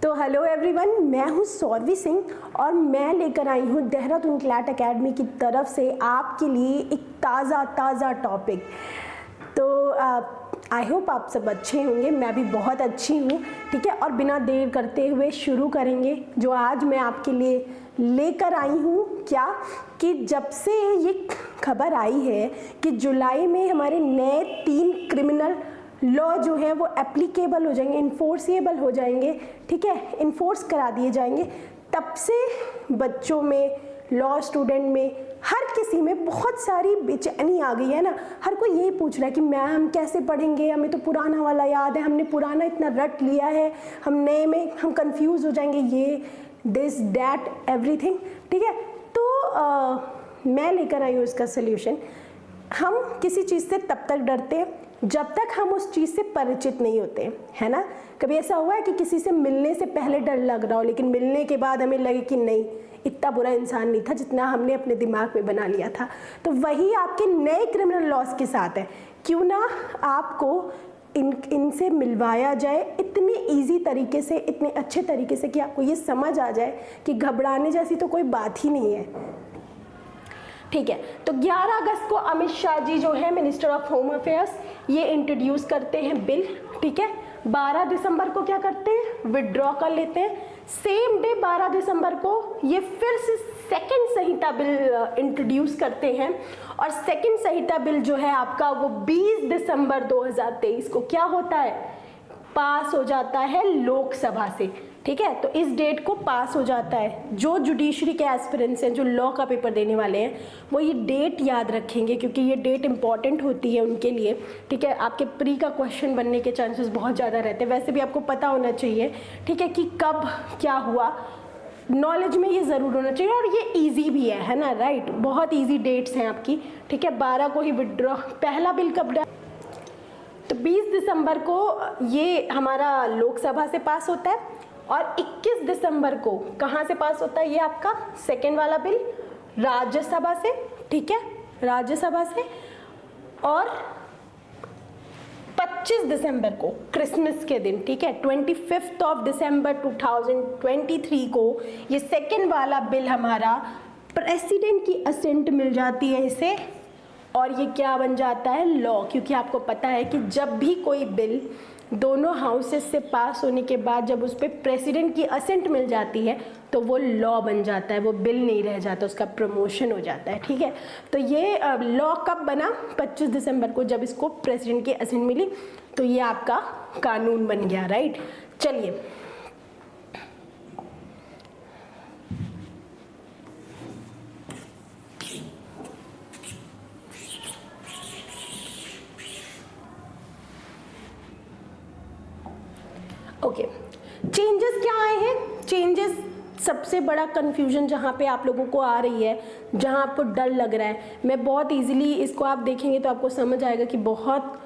तो hello everyone, मैं हूँ सौरवी सिंह और मैं लेकर आई हूँ देहरादून क्लैट एकेडमी की तरफ से आपके लिए एक ताज़ा टॉपिक। तो आई होप आप सब अच्छे होंगे, मैं भी बहुत अच्छी हूँ। ठीक है, और बिना देर करते हुए शुरू करेंगे। जो आज मैं आपके लिए लेकर आई हूँ क्या कि जब से ये खबर आई है कि जुलाई में हमारे नए 3 क्रिमिनल लॉ जो है वो एप्लीकेबल हो जाएंगे, इन्फोर्सेबल हो जाएंगे, ठीक है, इन्फोर्स करा दिए जाएंगे, तब से बच्चों में, लॉ स्टूडेंट में, हर किसी में बहुत सारी बेचैनी आ गई है ना। हर कोई यही पूछ रहा है कि मैम हम कैसे पढ़ेंगे, हमें तो पुराना वाला याद है, हमने पुराना इतना रट लिया है, हम नए में हम कंफ्यूज हो जाएंगे, ये दिस डैट एवरीथिंग। ठीक है, तो मैं लेकर आई हूँ इसका सोल्यूशन। हम किसी चीज़ से तब तक डरते हैं जब तक हम उस चीज़ से परिचित नहीं होते, है ना। कभी ऐसा हुआ है कि किसी से मिलने से पहले डर लग रहा हो, लेकिन मिलने के बाद हमें लगे कि नहीं, इतना बुरा इंसान नहीं था जितना हमने अपने दिमाग में बना लिया था। तो वही आपके नए क्रिमिनल लॉज के साथ है। क्यों ना आपको इनसे मिलवाया जाए इतने इजी तरीके से, इतने अच्छे तरीके से कि आपको ये समझ आ जाए कि घबराने जैसी तो कोई बात ही नहीं है। ठीक है, तो 11 अगस्त को अमित शाह जी जो है मिनिस्टर ऑफ होम अफेयर्स, ये इंट्रोड्यूस करते हैं बिल। ठीक है, 12 दिसंबर को क्या करते हैं, विड्रॉ कर लेते हैं। सेम डे 12 दिसंबर को ये फिर से सेकंड संहिता बिल इंट्रोड्यूस करते हैं, और सेकंड संहिता बिल जो है आपका वो 20 दिसंबर 2023 को क्या होता है, पास हो जाता है लोकसभा से। ठीक है, तो इस डेट को पास हो जाता है। जो जुडिशरी के एस्पिरेंट्स हैं, जो लॉ का पेपर देने वाले हैं, वो ये डेट याद रखेंगे क्योंकि ये डेट इंपॉर्टेंट होती है उनके लिए। ठीक है, आपके प्री का क्वेश्चन बनने के चांसेस बहुत ज़्यादा रहते हैं। वैसे भी आपको पता होना चाहिए, ठीक है, कि कब क्या हुआ, नॉलेज में ये ज़रूर होना चाहिए, और ये ईजी भी है ना, राइट। बहुत ईजी डेट्स हैं आपकी। ठीक है, 12 को ही विड्रॉ, पहला बिल कब, तो 20 दिसंबर को ये हमारा लोकसभा से पास होता है, और 21 दिसंबर को कहाँ से पास होता है, ये आपका सेकेंड वाला बिल राज्यसभा से। ठीक है, राज्यसभा से, और 25 दिसंबर को क्रिसमस के दिन, ठीक है, 25 ऑफ दिसंबर 2023 को ये सेकेंड वाला बिल हमारा प्रेसिडेंट की असेंट मिल जाती है इसे, और ये क्या बन जाता है, लॉ। क्योंकि आपको पता है कि जब भी कोई बिल दोनों हाउसेस से पास होने के बाद जब उस पर प्रेसिडेंट की असेंट मिल जाती है तो वो लॉ बन जाता है, वो बिल नहीं रह जाता, उसका प्रमोशन हो जाता है। ठीक है, तो ये लॉ कब बना, 25 दिसंबर को, जब इसको प्रेसिडेंट की असेंट मिली, तो ये आपका कानून बन गया, राइट। चलिए, ओके, चेंजेस क्या आए हैं। चेंजेस, सबसे बड़ा कंफ्यूजन जहाँ पे आप लोगों को आ रही है, जहाँ आपको डर लग रहा है, मैं बहुत इजीली इसको आप देखेंगे तो आपको समझ आएगा कि बहुत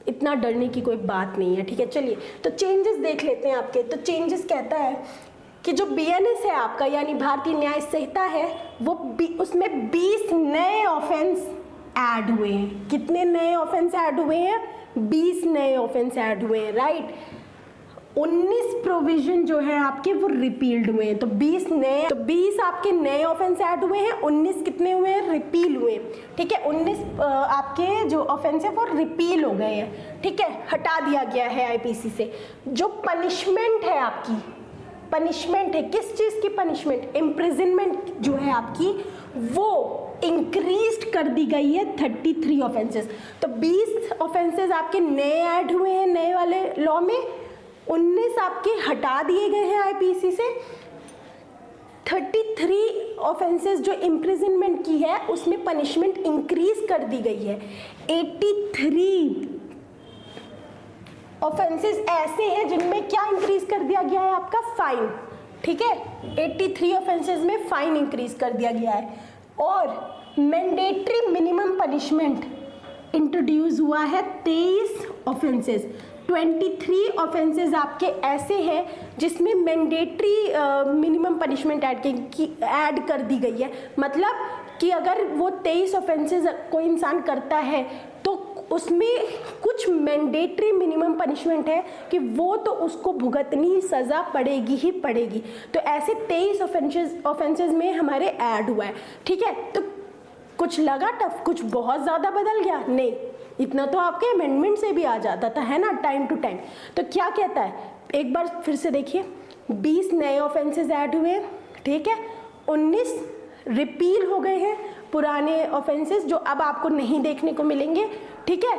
इतना डरने की कोई बात नहीं है। ठीक है, चलिए तो चेंजेस देख लेते हैं आपके। तो चेंजेस कहता है कि जो BNS है आपका, यानी भारतीय न्याय संहिता है, वो उसमें 20 नए ऑफेंस ऐड हुए हैं। कितने नए ऑफेंस ऐड हुए हैं, 20 नए ऑफेंस ऐड हुए हैं, राइट। 19 प्रोविजन जो है आपके वो रिपील्ड हुए हैं। तो 20 आपके नए ऑफेंस ऐड हुए हैं, 19 कितने हुए हैं, रिपील हुए हैं। ठीक है, 19 आपके जो ऑफेंस है वो रिपील हो गए हैं। ठीक है, हटा दिया गया है IPC से। जो पनिशमेंट है आपकी, पनिशमेंट है किस चीज़ की, पनिशमेंट, इम्प्रिजनमेंट जो है आपकी, वो इंक्रीज कर दी गई है 33 ऑफेंसेस। तो 20 ऑफेंसेस आपके नए ऐड हुए हैं नए वाले लॉ में, 19 आपके हटा दिए गए हैं IPC से, 33 ऑफेंसेस जो इम्प्रिजनमेंट की है उसमें पनिशमेंट इंक्रीज कर दी गई है। 83 ऑफेंसेस ऐसे हैं जिनमें क्या इंक्रीज कर दिया गया है, आपका फाइन। ठीक है, 83 ऑफेंसेस में फाइन इंक्रीज कर दिया गया है, और मैंडेटरी मिनिमम पनिशमेंट इंट्रोड्यूस हुआ है 23 ऑफेंसेस। 23 ऑफेंसेस आपके ऐसे हैं जिसमें मैंडेटरी मिनिमम पनिशमेंट ऐड कर दी गई है। मतलब कि अगर वो 23 ऑफेंसेस कोई इंसान करता है तो उसमें कुछ कुछ मैंडेटरी मिनिमम पनिशमेंट है कि वो तो उसको भुगतनी सज़ा पड़ेगी ही पड़ेगी। तो ऐसे 23 ऑफेंसेस में हमारे ऐड हुआ है, ठीक है। तो कुछ लगा टफ, कुछ बहुत ज़्यादा बदल गया? नहीं, इतना तो आपके अमेंडमेंट से भी आ जाता था, है ना, टाइम टू टाइम। तो क्या कहता है, एक बार फिर से देखिए, 20 नए ऑफेंसेस ऐड हुए, ठीक है, 19 रिपील हो गए हैं पुराने ऑफेंसेस जो अब आपको नहीं देखने को मिलेंगे, ठीक है।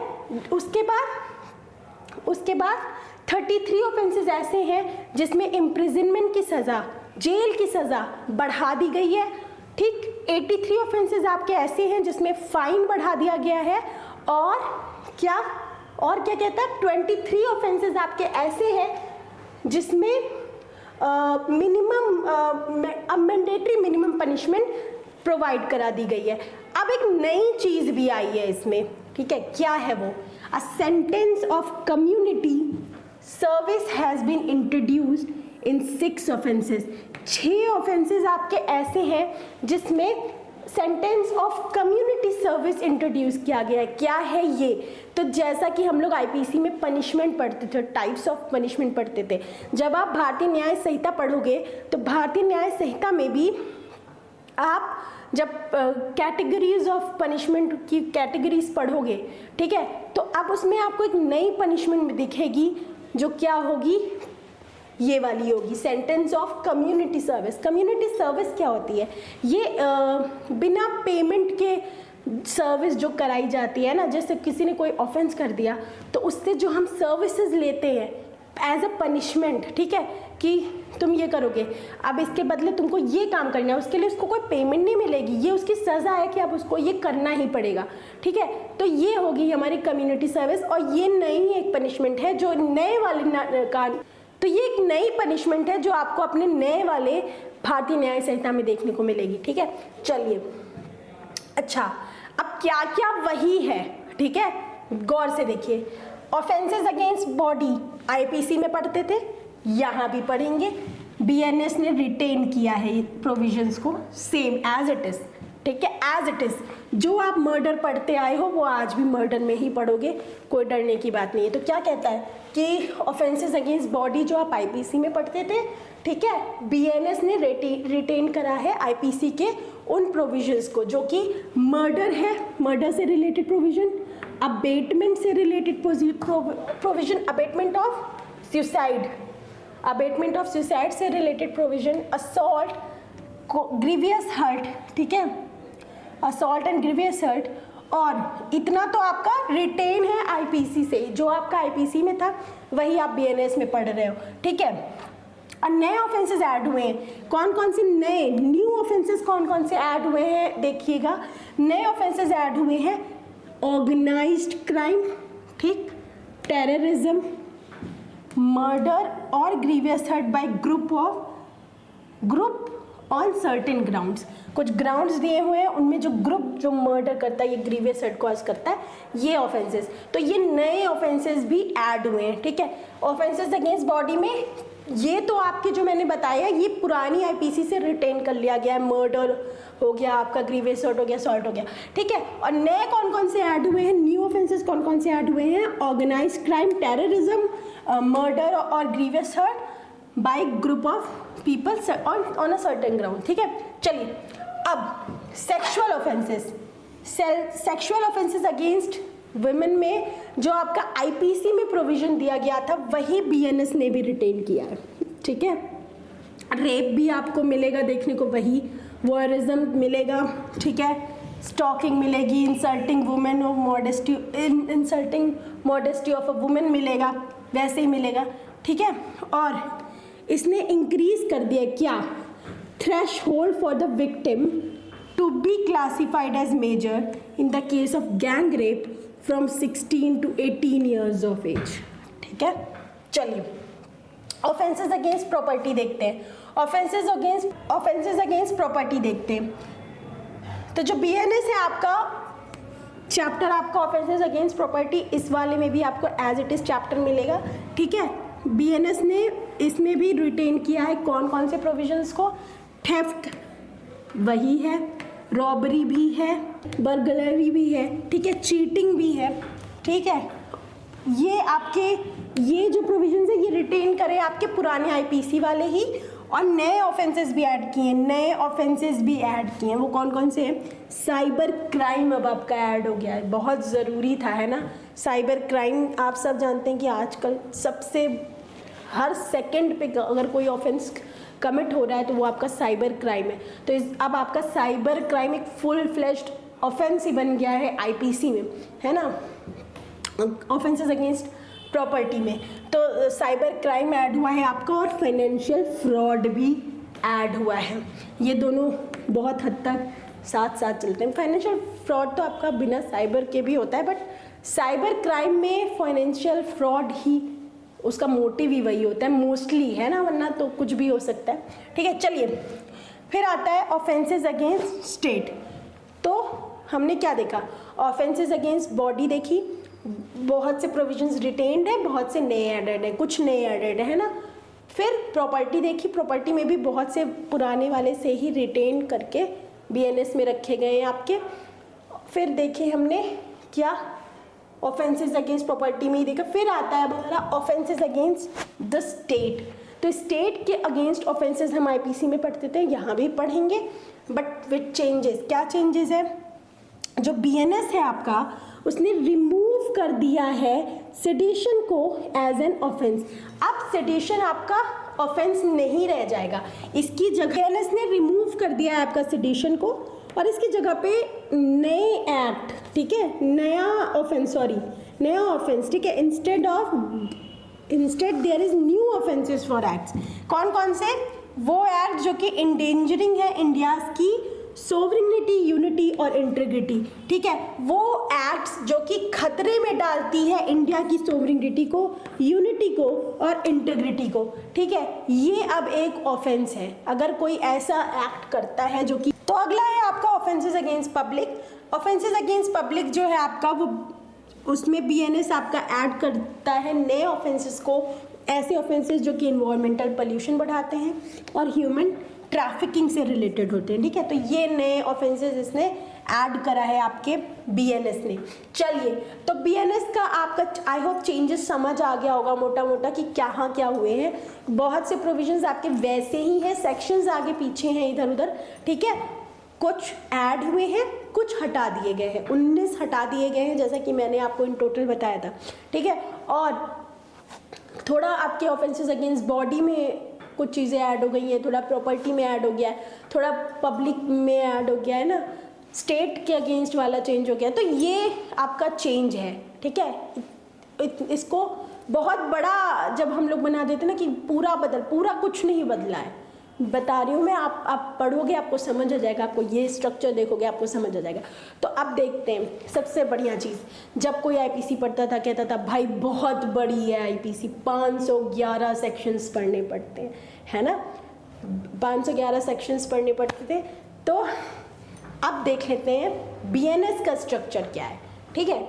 उसके बाद 33 ऑफेंसेस ऐसे हैं जिसमें इम्प्रिजनमेंट की सज़ा, जेल की सज़ा बढ़ा दी गई है, ठीक। 83 ऑफेंसेस आपके ऐसे हैं जिसमें फाइन बढ़ा दिया गया है, और क्या कहता है, 23 ऑफेंसेस आपके ऐसे हैं जिसमें मैंडेटरी मिनिमम पनिशमेंट प्रोवाइड करा दी गई है। अब एक नई चीज़ भी आई है इसमें, ठीक है, क्या है वो, a sentence of community service has been introduced in 6 offences. 6 offences आपके ऐसे हैं जिसमें sentence of community service introduce किया गया है। क्या है ये, तो जैसा कि हम लोग आईपीसी में पनिशमेंट पढ़ते थे, टाइप्स ऑफ पनिशमेंट पढ़ते थे, जब आप भारतीय न्याय संहिता पढ़ोगे तो भारतीय न्याय संहिता में भी आप जब कैटेगरीज ऑफ पनिशमेंट की कैटेगरीज पढ़ोगे, ठीक है, तो अब उसमें आपको एक नई पनिशमेंट दिखेगी जो क्या होगी, ये वाली होगी, sentence of community service. Community service क्या होती है, ये बिना पेमेंट के सर्विस जो कराई जाती है ना, जैसे किसी ने कोई ऑफेंस कर दिया तो उससे जो हम सर्विसेज लेते हैं एज अ पनिशमेंट, ठीक है, कि तुम ये करोगे, अब इसके बदले तुमको ये काम करना है, उसके लिए उसको कोई पेमेंट नहीं मिलेगी, ये उसकी सज़ा है कि अब उसको ये करना ही पड़ेगा, ठीक है। तो ये होगी हमारी कम्युनिटी सर्विस, और ये नई एक पनिशमेंट है जो नए वाले तो ये एक नई पनिशमेंट है जो आपको अपने नए वाले भारतीय न्याय संहिता में देखने को मिलेगी, ठीक है। चलिए, अच्छा, अब क्या क्या वही है, ठीक है, गौर से देखिए। ऑफेंसेस अगेंस्ट बॉडी आईपीसी में पढ़ते थे, यहाँ भी पढ़ेंगे। बीएनएस ने रिटेन किया है प्रोविजंस को सेम एज इट इज, ठीक है, एज इट इज। जो आप मर्डर पढ़ते आए हो वो आज भी मर्डर में ही पढ़ोगे, कोई डरने की बात नहीं है। तो क्या कहता है कि ऑफेंसेस अगेंस्ट बॉडी जो आप आईपीसी में पढ़ते थे, ठीक है, बीएनएस ने रिटेन करा है आईपीसी के उन प्रोविजंस को जो कि मर्डर है, मर्डर से रिलेटेड प्रोविजन, अबेटमेंट से related provision, abetment of suicide, abetment of suicide से related provision, assault, grievous hurt, ठीक है, असॉल्ट एंड ग्रीवियस हर्ट। और इतना तो आपका रिटेन है आईपीसी से, जो आपका आईपीसी में था वही आप बीएनएस में पढ़ रहे हो, ठीक है। और नए ऑफेंसेस ऐड हुए हैं, कौन कौन से नए न्यू ऑफेंसेस कौन कौन से ऐड हुए हैं देखिएगा। नए ऑफेंसेस ऐड हुए हैं ऑर्गेनाइज्ड क्राइम, ठीक, टेररिज्म, मर्डर और grievous hurt by group on certain grounds. कुछ ग्राउंड्स दिए हुए हैं, उनमें जो ग्रुप जो मर्डर करता है, ये ग्रीवियस हर्ट कॉज करता है, ये ऑफेंसेस। तो ये नए ऑफेंसेस भी ऐड हुए हैं, ठीक है। ऑफेंसेस अगेंस्ट बॉडी में ये तो आपके जो मैंने बताया ये पुरानी आईपीसी से रिटेन कर लिया गया है, मर्डर हो गया आपका, ग्रीवियस हर्ट हो गया, असॉल्ट हो गया, ठीक है। और नए कौन कौन से ऐड हुए हैं, न्यू ऑफेंसेस कौन कौन से ऐड हुए हैं, ऑर्गेनाइज्ड क्राइम, टेररिज्म, मर्डर और grievous hurt by group of people on a certain ground, ठीक है। चलिए, अब sexual offences, sexual offences against women में जो आपका आईपीसी में प्रोविजन दिया गया था वही बीएनएस ने भी रिटेन किया है, ठीक है। रेप भी आपको मिलेगा देखने को, वही वॉयरिज्म मिलेगा, ठीक है, स्टॉकिंग मिलेगी, insulting women of modesty, insulting modesty of a women मिलेगा, वैसे ही मिलेगा, ठीक है। और इसने इंक्रीज कर दिया क्या, threshold for the victim to be classified as major in the case of gang rape from 16 to 18 years of age, ठीक है। चलिए, ऑफेंसेस अगेंस्ट प्रॉपर्टी देखते हैं, ऑफेंसेस अगेंस्ट प्रॉपर्टी देखते हैं। तो जो बीएनएस है आपका चैप्टर, आपका ऑफेंसेस अगेंस्ट प्रॉपर्टी, इस वाले में भी आपको एज इट इज चैप्टर मिलेगा, ठीक है। बीएनएस ने इसमें भी रिटेन किया है कौन कौन से प्रोविजंस को, थेफ्ट वही है, रॉबरी भी है, बर्गलरी भी है, ठीक है, चीटिंग भी है, ठीक है, ये आपके ये जो प्रोविजंस है ये रिटेन करे आपके पुराने आईपीसी वाले ही, और नए ऑफेंसेस भी ऐड किए हैं, नए ऑफेंसेस भी ऐड किए हैं। वो कौन कौन से हैं? साइबर क्राइम अब आपका ऐड हो गया है, बहुत ज़रूरी था, है ना। साइबर क्राइम आप सब जानते हैं कि आजकल सबसे हर सेकंड पे अगर कोई ऑफेंस कमिट हो रहा है तो वो आपका साइबर क्राइम है। तो अब आपका साइबर क्राइम एक फुल फ्लेश्ड ऑफेंस ही बन गया है आईपीसी में, है ना, ऑफेंसेस अगेंस्ट प्रॉपर्टी में। तो साइबर क्राइम ऐड हुआ है आपका, और फाइनेंशियल फ्रॉड भी ऐड हुआ है। ये दोनों बहुत हद तक साथ साथ चलते हैं। फाइनेंशियल फ्रॉड तो आपका बिना साइबर के भी होता है, बट साइबर क्राइम में फाइनेंशियल फ्रॉड ही उसका मोटिव ही वही होता है मोस्टली, है ना, वरना तो कुछ भी हो सकता है। ठीक है, चलिए फिर आता है ऑफेंसेस अगेंस्ट स्टेट। तो हमने क्या देखा? ऑफेंसेस अगेंस्ट बॉडी देखी, बहुत से प्रोविजंस रिटेन्ड है, बहुत से नए एडेड है, कुछ नए एडेड है ना। फिर प्रॉपर्टी देखी, प्रॉपर्टी में भी बहुत से पुराने वाले से ही रिटेन करके बीएनएस में रखे गए हैं आपके। फिर देखे हमने क्या, ऑफेंसेस अगेंस्ट प्रॉपर्टी में ही देखा। फिर आता है हमारा ऑफेंसेस अगेंस्ट द स्टेट। तो स्टेट के अगेंस्ट ऑफेंसेस हम आईपीसी में पढ़ते थे, यहाँ भी पढ़ेंगे, बट विद चेंजेस। क्या चेंजेस है? जो बीएनएस है आपका उसने रिमूव कर दिया है सेडिशन को एज एन ऑफेंस। अब सेडिशन आपका ऑफेंस नहीं रह जाएगा, इसकी जगह बीएनएस ने रिमूव कर दिया है आपका सेडिशन को, और इसकी जगह पे नए एक्ट, ठीक है, नया ऑफेंस, ठीक है, instead there is new offences for acts. कौन कौन से? वो एक्ट जो कि इंडेंजरिंग है इंडियाज की सोवरेनिटी, यूनिटी और इंटीग्रिटी, ठीक है, वो एक्ट्स जो कि खतरे में डालती है इंडिया की सोवरेनिटी को, यूनिटी को और इंटीग्रिटी को, ठीक है, ये अब एक ऑफेंस है अगर कोई ऐसा एक्ट करता है जो कि। तो अगला है आपका offences against public. Offences against public जो है आपका, वो उसमें बीएनएस आपका ऐड करता है नए ऑफेंसेस को, ऐसे ऑफेंसेस जो कि इन्वायरमेंटल पोल्यूशन बढ़ाते हैं और ह्यूमन ट्रैफिकिंग से रिलेटेड होते हैं, ठीक है। तो ये नए ऑफेंसेस इसने ऐड करा है आपके बीएनएस ने। चलिए, तो बीएनएस का आपका आई होप चेंजेस समझ आ गया होगा मोटा मोटा कि क्या क्या हुए हैं। बहुत से प्रोविजंस आपके वैसे ही हैं, सेक्शंस आगे पीछे हैं इधर उधर, ठीक है, कुछ ऐड हुए हैं, कुछ हटा दिए गए हैं, 19 हटा दिए गए हैं जैसा कि मैंने आपको इन टोटल बताया था, ठीक है। और थोड़ा आपके ऑफेंसेस अगेंस्ट बॉडी में कुछ चीज़ें ऐड हो गई हैं, थोड़ा प्रॉपर्टी में ऐड हो गया है, थोड़ा पब्लिक में ऐड हो गया है ना, स्टेट के अगेंस्ट वाला चेंज हो गया। तो ये आपका चेंज है, ठीक है। इसको बहुत बड़ा जब हम लोग बना देते ना कि पूरा कुछ नहीं बदला है, बता रही हूँ मैं, आप पढ़ोगे आपको समझ आ जाएगा, आपको ये स्ट्रक्चर देखोगे आपको समझ आ जाएगा। तो अब देखते हैं सबसे बढ़िया चीज़, जब कोई आईपीसी पढ़ता था कहता था भाई बहुत बड़ी है आईपीसी, 511 सेक्शंस पढ़ने पड़ते हैं, है ना, 511 सेक्शंस पढ़ने पड़ते थे। तो अब देख लेते हैं बीएनएस का स्ट्रक्चर क्या है, ठीक है।